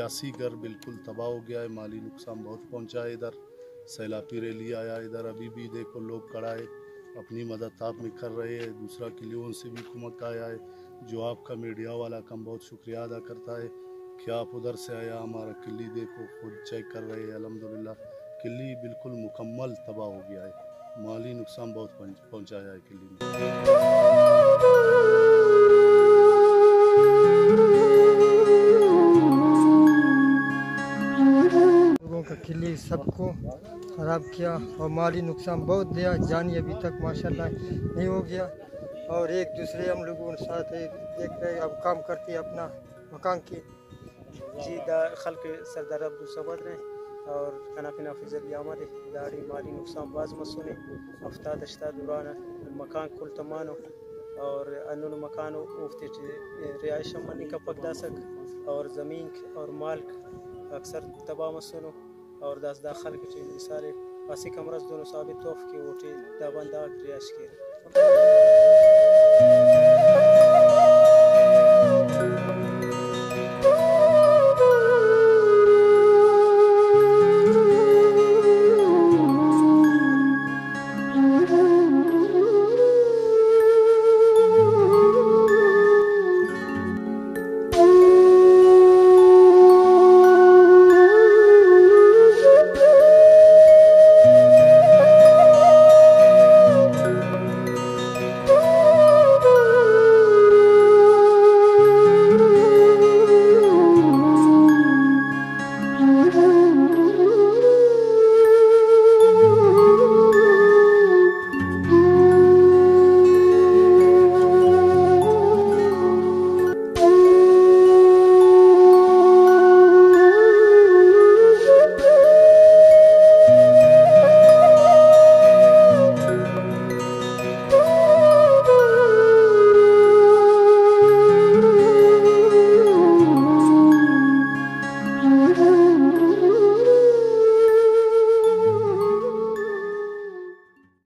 83 घर बिल्कुल तबाह हो गया है, माली नुकसान बहुत पहुंचा है। इधर सैलाबी रैली आया, इधर अभी भी देखो लोग खड़ा है, अपनी मदद आप में कर रहे हैं। दूसरा किलियों से भी कुमक आया है, जो आपका मीडिया वाला का हम बहुत शुक्रिया अदा करता है कि आप उधर से आया। हमारा किली देखो खुद चेक कर रहे हैं, अल्हम्दुलिल्लाह किली बिल्कुल मुकम्मल तबाह हो गया है, माली नुकसान बहुत पहुंचाया है किली में। लोगों का किली सबको ख़राब किया और माली नुकसान बहुत दिया, जानी अभी तक माशाल्लाह नहीं हो गया। और एक दूसरे हम लोगों के साथ देख रहे अब काम करते अपना मकान की जी खल के सरदार अब्दुल समद ने और कनाफिना फिजल यामद दाड़ी माली नुकसान बाज मसूने अफ्ताद अश्ता दुरान मकान कुल तमानो और अनु मकान उफ्ते रिहाइश मनी का पकदासक और ज़मीन और माल अक्सर तबाह मसूनो और दस दाखल के मिसाल पासी कमरस दोनों साबित तोफ के वोटे दाबंदा रिहाइश के